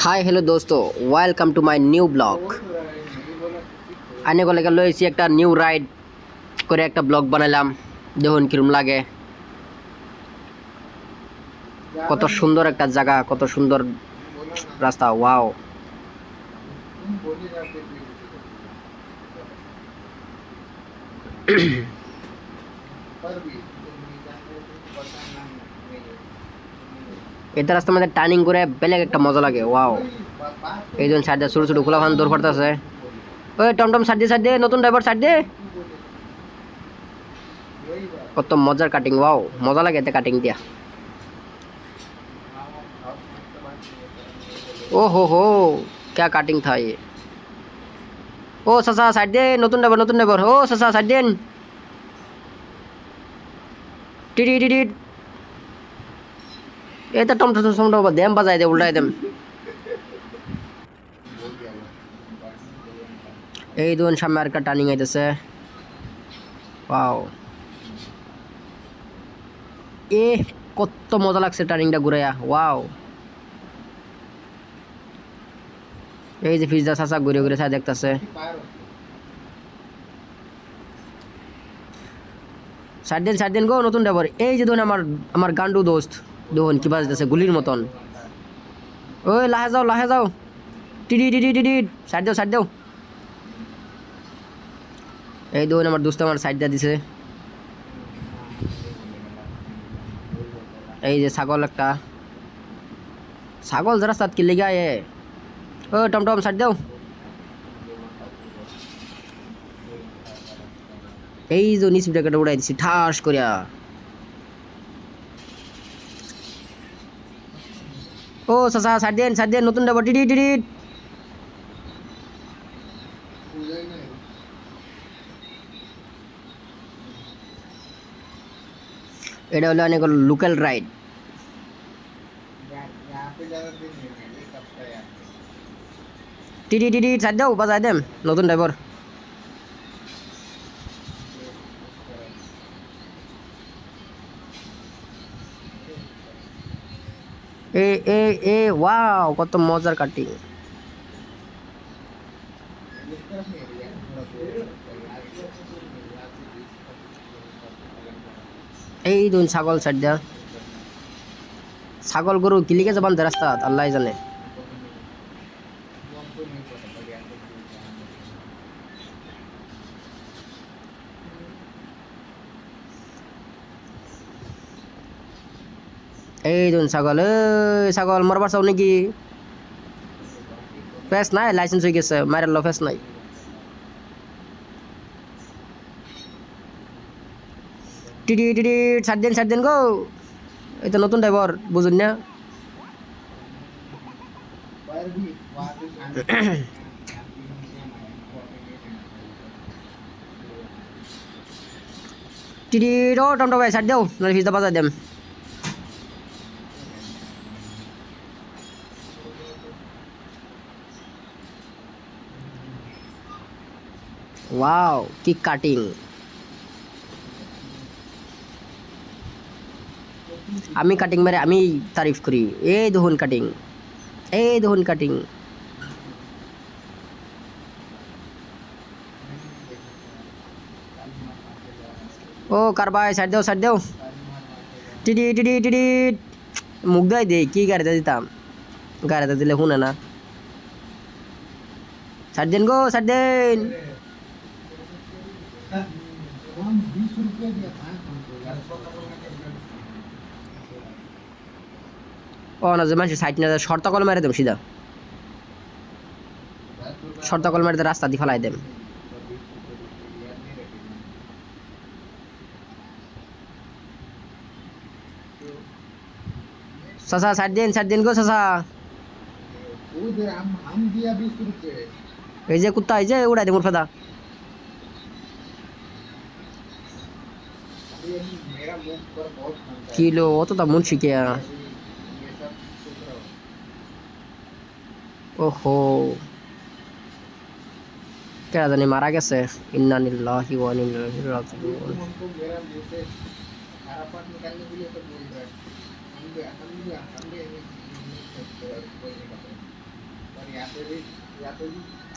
हाय hello दोस्तों welcome to my new blog আনে গলে লইছি একটা নিউ রাইড করে একটা ব্লগ বানাইলাম দেখুন কিরম লাগে কত সুন্দর একটা জায়গা কত সুন্দর রাস্তা ওয়াও এটা রাস্তার মধ্যে টার্নিং করে বেলেগ একটা মজা লাগে ওয়াও এই জন সাইডে ছোট ছোট খোলা ফান দৌড় করতেছে ওই টমটম সাইড দিয়ে নতুন ড্রাইভার সাইড দিয়ে কত মজার কাটিং ওয়াও মজা লাগে এতে কাটিং দিয়া ओ हो क्या काटिंग था ये ओ ससा साइड दे नतुन ड्राइवर ओ ससा साइड देन टिडी टिडी ए तो टम टम टम टम देम बजाय दे उल्टा देम এই দুন সামনে আর একটা টার্নিং আইতেছে ওয়াও এ কত মজা লাগছে টার্নিংটা ঘুরায়া ওয়াও এই যে ফিজদা চাচা ঘুরে ঘুরে চা দেখতেছে সাইড দেন গো নতুন ড্রাইভার এই যে দেখুন আমার গান্ডু দোস্ত দেখুন কি বাজতেছে গুলির মতন ওই লাহে যাও টিডি টিডি টিডি সাইড দাও এই দেখুন আমার দোস্ত আমার সাইড দিছে এই যে ছাগল একটা ছাগল রাস্তাত কি লেগে আয়ে ও টমটম সাইড দাও এই যে নিচ ব্রেকটা উড়াই দিছি ঠাস করিয়া ও সাসা সাইড দেন নতুন ডাবল টিডি টিডি এটা হলো অনেক লোকাল রাইড টিডি টিডি সাইড দাও বাজায় দেম নতুন ড্রাইভার এ ওয়াও কত মজার কাটিং এই দুন ছাগল সাইড দা ছাগল গরু কিলিকে যাবান রাস্তা আল্লাহ জানে এই দুন ছাগল মরবার চাও নাকি ফেস নাই লাইসেন্স হয়ে গেছে মারের লো ফেস নাই টিডি টিডি সাইড দেন গো এই তো নতুন ড্রাইভার বুঝুন না টিডি ও টমটম ভাই সাইড দাও নাহলে ফিজদা বাজাই দেম ওয়াও কি কাটিং আমি কাটিং মারে আমি তারিফ করি এই দেখুন কাটিং ও কারবাই সাইড দাও টিডি টিডি টিডি মুখ দেয় দে কি গাড়িতে দিতাম গাড়িতে দিলে শুনে না সাইড দেন গো সাইড দেন ও না যে মানুষ সাইড না শর্ত কল মেরে দেম সিধা শর্ত কল মেরে রাস্তা দিয়ে ফেলাই দেম সাসা সাইড দেন গো সাসা এই যে কুত্তা এই যে উড়াই দে মোর ফেদা কিলো অতটা মুন্সি কে ওহো কেডা জানি মারা গেছে ইন্না লিল্লাহি ওয়া ইন্না ইলাইহি রাজিউন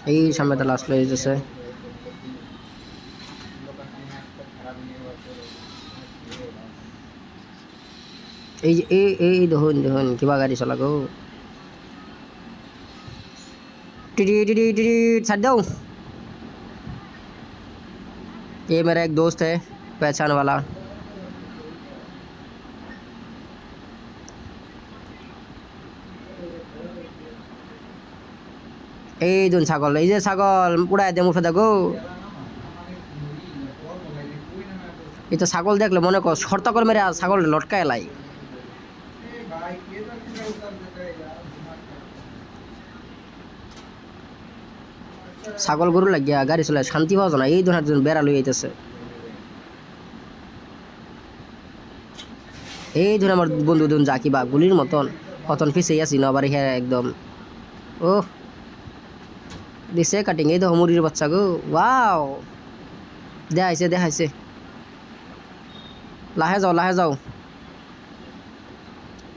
এই সামনে তো লাস্ট লয়ে যেতেছে এই যে এই দেখুন দেখুন কিবা গাড়ি চলা গো টিটি টিটি টিटी छाड़ दो ये मेरा एक दोस्त है पहचान वाला এই দুন ছাগল এই যে ছাগল উড়াই দে মুখে দেখো এই তো ছাগল দেখলে মনে কর শর্ত করে মেরে ছাগল লটকায় লাই ছাগল গরু লাগিয়া গাড়ি চলে শান্তি পাওয়া যায় না এই ধরনের একজন বেড়া লই আইতেছে এই ধরে আমার বন্ধু দুন জাকি বা গুলির মতন কতন পিছিয়ে আছি না আবার হ্যাঁ একদম ও দিছে কাটিং এই দেখো মুরগির বাচ্চা গো ওয়াও দেখাইছে লাহে যাও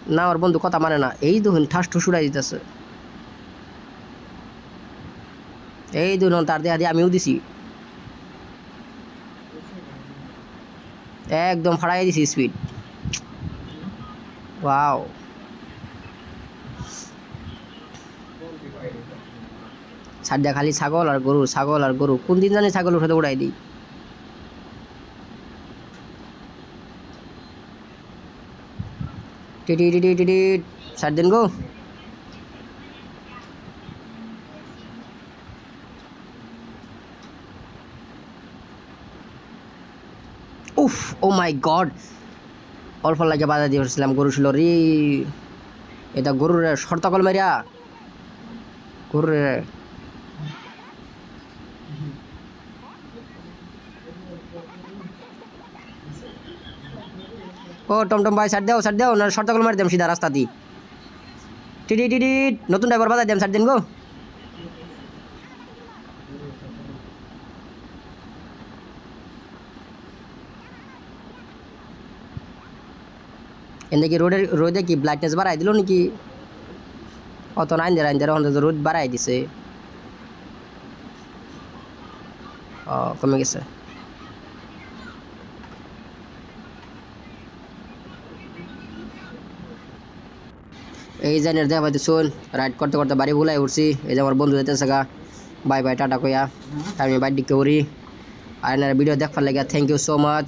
না আমার বন্ধু কথা মানে না এই দেখুন ঠাস ঠুস উড়াই দিতেছে এই দেখুন তার দেহা দিয়ে আমিও দিছি একদম ফাড়াই দিছি স্পিড ওয়াও ছাড় দেয়া খালি ছাগল আর গরু কোন দিন জানি ছাগল উঠাতে উড়াই দিই টিটি টিটি টিটি ছাড় দেন গো উফ ও মাই গড অল্প লাগে বাধা দিয়ে উঠছিলাম গরু ছিল রে এটা গরুর শর্তকল মারিয়া গরুর ও টমটম ভাই ছাড় দাও না শর্তকল মারি দেম সিধা রাস্তা দি টিটি টিটি নতুন ড্রাইভার বাধা দেম ছাড় দেন গো এনে কি রোদে কি ব্লাইটনেস বাড়াই দিল নাকি অত আইন অন্তত রোদ বাড়াই দিছে কমে গেছে এই জানের দেখা পাইতে শুন রাইড করতে করতে বাড়ি ভুলাই উঠছি এই যে আমার বন্ধু যেতেছে গা বাই টাটা কইয়া আমি বাইর দিকে উড়ি আর ভিডিও দেখবার লাগে থ্যাংক ইউ সো মাচ